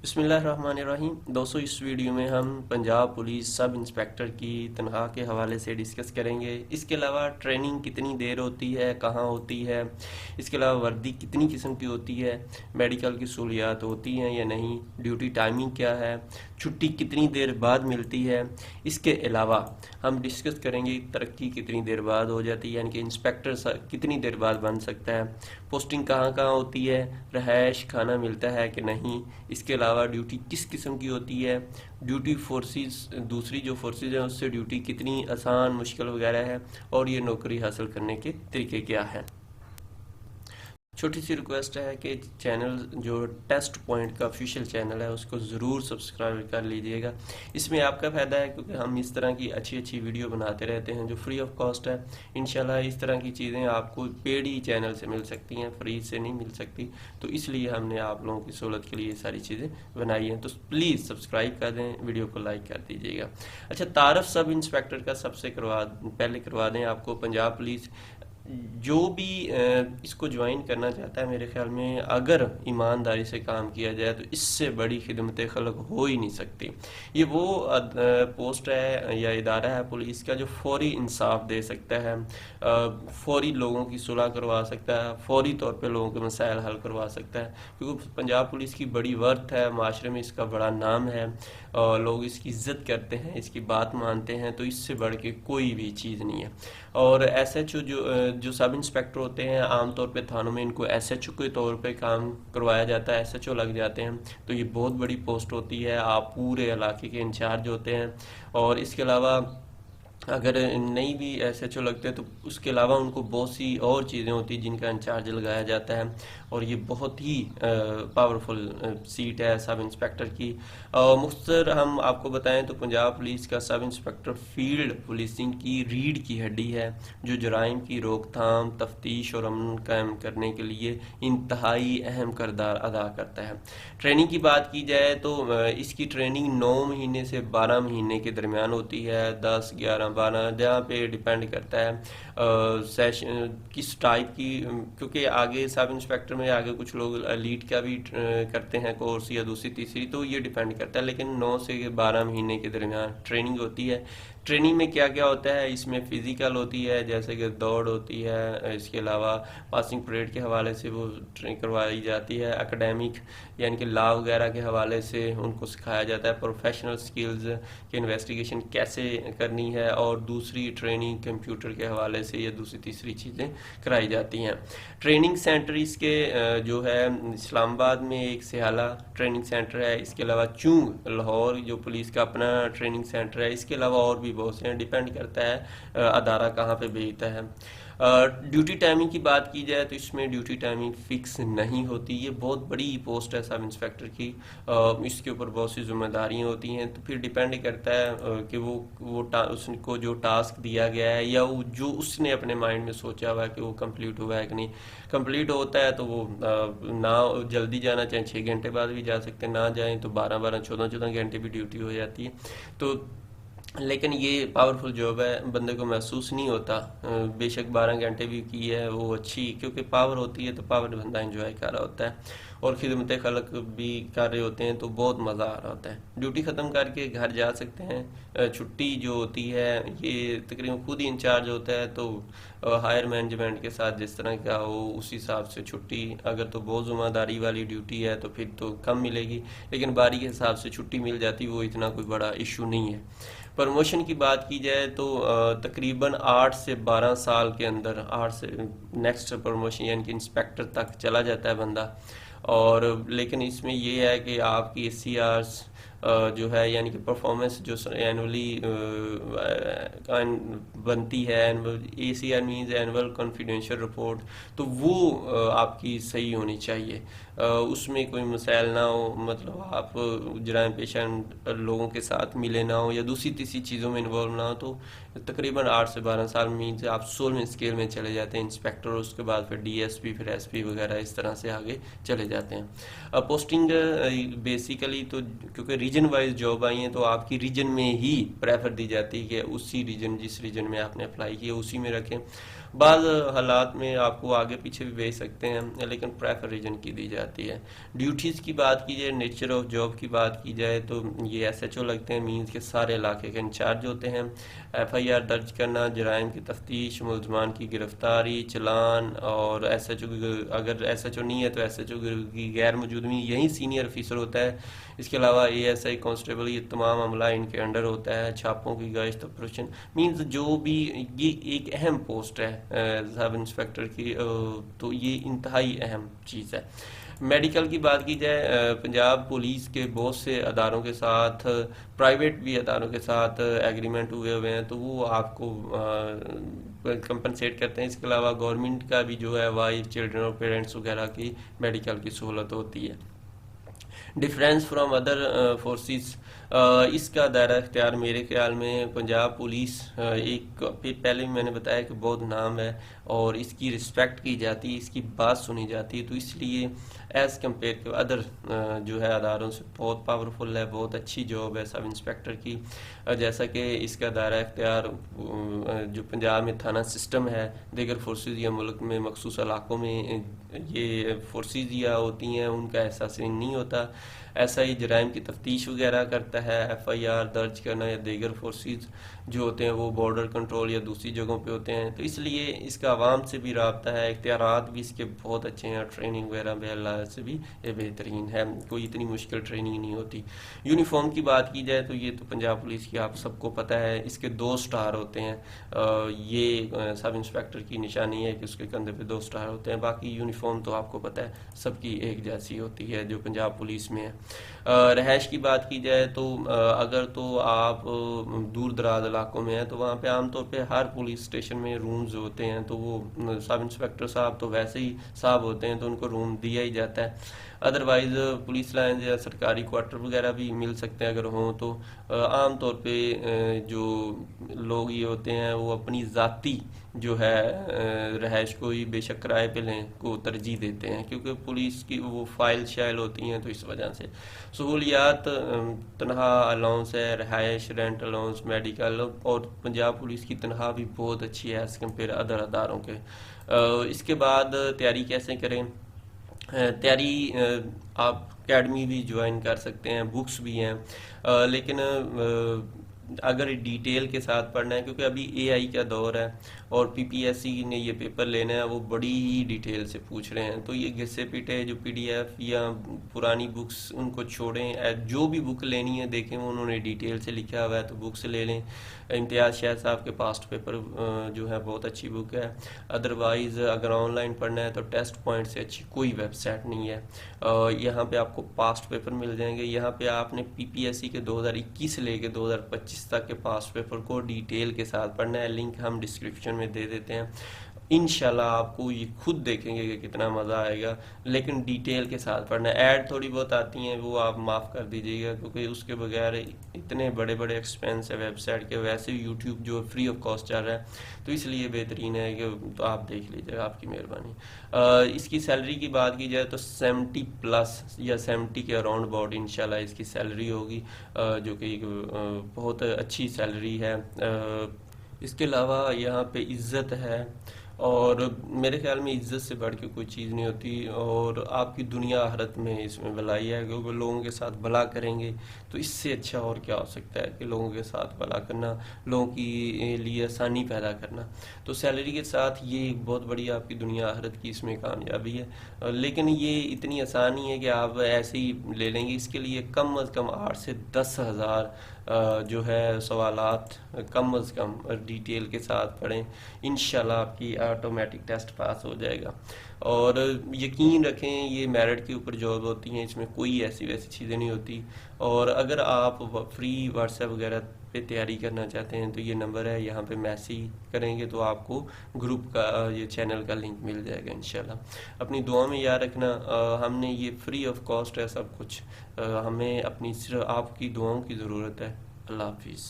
बिस्मिल्लाहिर्रहमानिर्रहीम। दोस्तों, इस वीडियो में हम पंजाब पुलिस सब इंस्पेक्टर की तनख्वाह के हवाले से डिस्कस करेंगे। इसके अलावा ट्रेनिंग कितनी देर होती है, कहाँ होती है, इसके अलावा वर्दी कितनी किस्म की होती है, मेडिकल की सहूलियात होती हैं या नहीं, ड्यूटी टाइमिंग क्या है, छुट्टी कितनी देर बाद मिलती है। इसके अलावा हम डिस्कस करेंगे तरक्की कितनी देर बाद हो जाती है, यानी कि इंस्पेक्टर कितनी देर बाद बन सकता है, पोस्टिंग कहाँ कहाँ होती है, रहायश खाना मिलता है कि नहीं, इसके अलावा ड्यूटी किस किस्म की होती है, ड्यूटी फोर्सेस दूसरी जो फोर्सेस हैं उससे ड्यूटी कितनी आसान मुश्किल वगैरह है, और ये नौकरी हासिल करने के तरीके क्या हैं। छोटी सी रिक्वेस्ट है कि चैनल जो टेस्ट पॉइंट का ऑफिशियल चैनल है उसको ज़रूर सब्सक्राइब कर लीजिएगा। इसमें आपका फ़ायदा है क्योंकि हम इस तरह की अच्छी अच्छी वीडियो बनाते रहते हैं जो फ्री ऑफ कॉस्ट है। इंशाल्लाह इस तरह की चीज़ें आपको पेड ही चैनल से मिल सकती हैं, फ्री से नहीं मिल सकती। तो इसलिए हमने आप लोगों की सहूलत के लिए ये सारी चीज़ें बनाई हैं। तो प्लीज़ सब्सक्राइब कर दें, वीडियो को लाइक कर दीजिएगा। अच्छा, तारफ़ सब इंस्पेक्टर का सबसे पहले करवा दें आपको। पंजाब पुलिस जो भी इसको ज्वाइन करना चाहता है, मेरे ख्याल में अगर ईमानदारी से काम किया जाए तो इससे बड़ी खिदमत खल्क हो ही नहीं सकती। ये वो पोस्ट है या इदारा है पुलिस का जो फौरी इंसाफ दे सकता है, फौरी लोगों की सुलह करवा सकता है, फौरी तौर पे लोगों के मसाइल हल करवा सकता है। क्योंकि पंजाब पुलिस की बड़ी वर्थ है, माशरे में इसका बड़ा नाम है, और लोग इसकी इज्जत करते हैं, इसकी बात मानते हैं। तो इससे बढ़ के कोई भी चीज़ नहीं है। और एसएचओ जो सब इंस्पेक्टर होते हैं, आमतौर पे थानों में इनको एसएचओ के तौर पे काम करवाया जाता है, एसएचओ लग जाते हैं। तो ये बहुत बड़ी पोस्ट होती है, आप पूरे इलाके के इंचार्ज होते हैं। और इसके अलावा अगर नहीं भी एसएचओ लगते हैं तो उसके अलावा उनको बहुत सी और चीज़ें होती हैं जिनका इंचार्ज लगाया जाता है। और ये बहुत ही पावरफुल सीट है सब इंस्पेक्टर की। मुख्तसर हम आपको बताएं तो पंजाब पुलिस का सब इंस्पेक्टर फील्ड पुलिसिंग की रीढ़ की हड्डी है, जो जराइम की रोकथाम, तफ्तीश और अमन कायम करने के लिए इंतहाई अहम किरदार अदा करता है। ट्रेनिंग की बात की जाए तो इसकी ट्रेनिंग 9 महीने से 12 महीने के दरमियान होती है, 10, 11, 12 जहाँ पे डिपेंड करता है सेशन किस टाइप की। क्योंकि आगे सब इंस्पेक्टर में आगे कुछ लोग लीड का भी करते हैं कोर्स या दूसरी तीसरी, तो ये डिपेंड करता है। लेकिन 9 से 12 महीने के दरमियान ट्रेनिंग होती है। ट्रेनिंग में क्या क्या होता है, इसमें फिजिकल होती है जैसे कि दौड़ होती है, इसके अलावा पासिंग परेड के हवाले से वो ट्रेनिंग करवाई जाती है, एकेडमिक यानी कि लॉ वगैरह के हवाले से उनको सिखाया जाता है, प्रोफेशनल स्किल्स कि इन्वेस्टिगेशन कैसे करनी है, और दूसरी ट्रेनिंग कंप्यूटर के हवाले से या दूसरी तीसरी चीज़ें कराई जाती हैं। ट्रेनिंग सेंटर इसके जो है इस्लामाबाद में एक सिहाला ट्रेनिंग सेंटर है, इसके अलावा चूंग लाहौर जो पुलिस का अपना ट्रेनिंग सेंटर है, इसके अलावा और भी बहुत से हैं, डिपेंड करता है अदारा कहाँ पे भेजता है। ड्यूटी टाइमिंग की बात की जाए तो इसमें ड्यूटी टाइमिंग फिक्स नहीं होती। ये बहुत बड़ी पोस्ट है सब इंस्पेक्टर की, इसके ऊपर बहुत सी जिम्मेदारियां होती हैं। तो फिर डिपेंड करता है कि उसको जो टास्क दिया गया है या वो जो उसने अपने माइंड में सोचा हुआ है कि वो कंप्लीट हुआ है कि नहीं। कंप्लीट होता है तो वो ना जल्दी जाना, चाहे 6 घंटे बाद भी जा सकते हैं, ना जाएं तो 12-12, 14-14 घंटे भी ड्यूटी हो जाती है। तो लेकिन ये पावरफुल जॉब है, बंदे को महसूस नहीं होता। बेशक 12 घंटे भी की है वो अच्छी, क्योंकि पावर होती है तो पावर बंदा एंजॉय कर रहा होता है और खिदमत खलक भी कर रहे होते हैं, तो बहुत मज़ा आ रहा होता है। ड्यूटी ख़त्म करके घर जा सकते हैं। छुट्टी जो होती है ये तकरीबन खुद ही इंचार्ज होता है, तो हायर मैनेजमेंट के साथ जिस तरह का हो उस हिसाब से छुट्टी। अगर तो बहुत ज़िम्मेदारी वाली ड्यूटी है तो फिर तो कम मिलेगी, लेकिन बारी के हिसाब से छुट्टी मिल जाती, वो इतना कोई बड़ा इशू नहीं है। प्रमोशन की बात की जाए तो तकरीबन 8 से 12 साल के अंदर 8 से नेक्स्ट प्रमोशन यानी कि इंस्पेक्टर तक चला जाता है बंदा। और लेकिन इसमें ये है कि आपकी ACRs जो है यानी कि परफॉर्मेंस जो एनुअली बनती है, ACR means annual confidential report, तो वो आपकी सही होनी चाहिए। उसमें कोई मसाइल ना हो, मतलब आप जराइम पेशा लोगों के साथ मिले ना हो या दूसरी तीसरी चीज़ों में इन्वॉल्व ना हो। तो तकरीबन 8 से 12 साल मीन्स आप 16वें स्केल में चले जाते हैं इंस्पेक्टर, उसके बाद फिर DSP, फिर SP वगैरह इस तरह से आगे चले जाते हैं। पोस्टिंग बेसिकली तो क्योंकि रीजन वाइज जॉब आई हैं तो आपकी रीजन में ही प्रेफर दी जाती है कि उसी रीजन जिस रीजन में आपने अप्लाई किया उसी में रखें। बाद हालात में आपको आगे पीछे भी भेज सकते हैं, लेकिन प्रेफर रीजन की दी जाती है। ड्यूटीज़ की बात की जाए, नेचर ऑफ जॉब की बात की जाए तो ये एसएचओ लगते हैं, मीन्स के सारे इलाके के इंचार्ज होते हैं। एफआईआर दर्ज करना, जराइम की तफ्तीश, मुलजमान की गिरफ्तारी, चालान, और एसएचओ अगर एसएचओ नहीं है तो एसएचओ की गैर मौजूदगी यही सीनियर ऑफिसर होता है। इसके अलावा एएसआई, कांस्टेबल, ये तमाम अमला इनके अंडर होता है। छापों की गश्त, ऑपरेशन, मीन्स जो भी, ये एक अहम पोस्ट है सब इंस्पेक्टर की, तो ये इंतहाई अहम चीज़ है। मेडिकल की बात की जाए, पंजाब पुलिस के बहुत से अदारों के साथ, प्राइवेट भी अदारों के साथ एग्रीमेंट हुए हैं, तो वो आपको कंपनसेट करते हैं। इसके अलावा गवर्नमेंट का भी जो है वाइफ, चिल्ड्रन और पेरेंट्स वगैरह की मेडिकल की सहूलत होती है। डिफरेंस फ्रॉम अदर फोर्सेस, इसका दायरा इख्तियार मेरे ख्याल में पंजाब पुलिस एक पहले भी मैंने बताया कि बहुत नाम है और इसकी रिस्पेक्ट की जाती है, इसकी बात सुनी जाती है, तो इसलिए एज़ कम्पेयर टू अदर जो है अदारों से बहुत पावरफुल है, बहुत अच्छी जॉब है सब इंस्पेक्टर की। जैसा कि इसका दायरा इख्तियार जो पंजाब में थाना सिस्टम है, दीगर फोर्सेस या मुल्क में मखसूस इलाकों में ये फोर्सेस या होती हैं, उनका एहसास नहीं होता। ऐसा ही जराइम की तफ्तीश वगैरह करता है, एफआईआर दर्ज करना, या दीगर फोर्सेस जो होते हैं वो बॉर्डर कंट्रोल या दूसरी जगहों पे होते हैं, तो इसलिए इसका आवाम से भी रब्ता है। इख्तियारात भी इसके बहुत अच्छे हैं, ट्रेनिंग वगैरह भी अल्लाह से भी ये बेहतरीन है, कोई इतनी मुश्किल ट्रेनिंग नहीं होती। यूनिफॉर्म की बात की जाए तो ये तो पंजाब पुलिस की आप सबको पता है, इसके 2 स्टार होते हैं। ये सब इंस्पेक्टर की निशानी है कि उसके कंधे पे 2 स्टार होते हैं। बाकी यूनिफॉर्म तो आपको पता है सबकी एक जैसी होती है जो पंजाब पुलिस में है। रहायश की बात की जाए तो अगर तो आप दूर दराज इलाकों में हैं तो वहाँ पे आमतौर पे हर पुलिस स्टेशन में रूम्स होते हैं, तो वो सब इंस्पेक्टर साहब तो वैसे ही साहब होते हैं, तो उनको रूम दिया ही जाता है। अदरवाइज पुलिस लाइन या सरकारी क्वार्टर वगैरह भी मिल सकते हैं अगर हों तो। आम तौर पे जो लोग ये होते हैं वो अपनी ज़ाती जो है रहायश को ही बेशक किराए पे लें को तरजीह देते हैं, क्योंकि पुलिस की वो फाइल शाइल होती हैं, तो इस वजह से सहूलियात तनख्वाह अलाउंस है, रहायश, रेंट अलाउंस, मेडिकल, और पंजाब पुलिस की तनख्वाह भी बहुत अच्छी है एज़ कम्पेयर अदर अदारों के। इसके बाद तैयारी कैसे करें? तैयारी आप अकेडमी भी ज्वाइन कर सकते हैं, बुक्स भी हैं, लेकिन अगर डिटेल के साथ पढ़ना है, क्योंकि अभी एआई का दौर है और पीपीएससी ने ये पेपर लेना है, वो बड़ी ही डिटेल से पूछ रहे हैं, तो ये घिसे पिटे जो पीडीएफ या पुरानी बुक्स उनको छोड़ें। जो भी बुक लेनी है देखें वो उन्होंने डिटेल से लिखा हुआ है, तो बुक से ले लें। इम्तियाज़ शाह साहब के पास्ट पेपर जो है बहुत अच्छी बुक है। अदरवाइज़ अगर ऑनलाइन पढ़ना है तो टेस्ट पॉइंट से अच्छी कोई वेबसाइट नहीं है। यहाँ पे आपको पास्ट पेपर मिल जाएंगे। यहाँ पे आपने पीपीएससी के 2021 से लेके 2025 तक के पास्ट पेपर को डिटेल के साथ पढ़ना है। लिंक हम डिस्क्रिप्शन में दे देते हैं। इंशाल्लाह आपको ये खुद देखेंगे कि कितना मज़ा आएगा, लेकिन डिटेल के साथ पढ़ना है। ऐड थोड़ी बहुत आती हैं वो आप माफ़ कर दीजिएगा, क्योंकि उसके बगैर इतने बड़े बड़े एक्सपेंस है वेबसाइट के, वैसे भी यूट्यूब जो फ्री ऑफ कॉस्ट चल रहा है, तो इसलिए बेहतरीन है कि तो आप देख लीजिएगा, आपकी मेहरबानी। इसकी सैलरी की बात की जाए तो 70+ या 70 के अराउंड अबाउट इंशाल्लाह इसकी सैलरी होगी, जो कि बहुत अच्छी सैलरी है। इसके अलावा यहाँ पे इज़्ज़त है, और मेरे ख्याल में इज़्ज़त से बढ़ के कोई चीज़ नहीं होती, और आपकी दुनिया आखिरत में इसमें भलाई है, क्योंकि लोगों के साथ भला करेंगे तो इससे अच्छा और क्या हो सकता है कि लोगों के साथ भला करना, लोगों की लिए आसानी पैदा करना। तो सैलरी के साथ ये एक बहुत बड़ी आपकी दुनिया आखिरत की इसमें कामयाबी है। लेकिन ये इतनी आसान नहीं है कि आप ऐसे ही ले लेंगे, इसके लिए कम अज़ कम 8 से 10 हज़ार जो है सवालात कम अज़ कम डिटेल के साथ पढ़ें, इंशाल्लाह आपकी ऑटोमेटिक टेस्ट पास हो जाएगा। और यकीन रखें ये मेरिट के ऊपर जॉब होती हैं, इसमें कोई ऐसी वैसी चीज़ें नहीं होती। और अगर आप फ्री व्हाट्सएप वगैरह पे तैयारी करना चाहते हैं तो ये नंबर है, यहाँ पे मैसेज करेंगे तो आपको ग्रुप का ये चैनल का लिंक मिल जाएगा इंशाल्लाह। अपनी दुआ में याद रखना, हमने ये फ्री ऑफ कॉस्ट है सब कुछ, हमें अपनी सिर्फ आपकी दुआओं की ज़रूरत है। अल्लाह हाफिज़।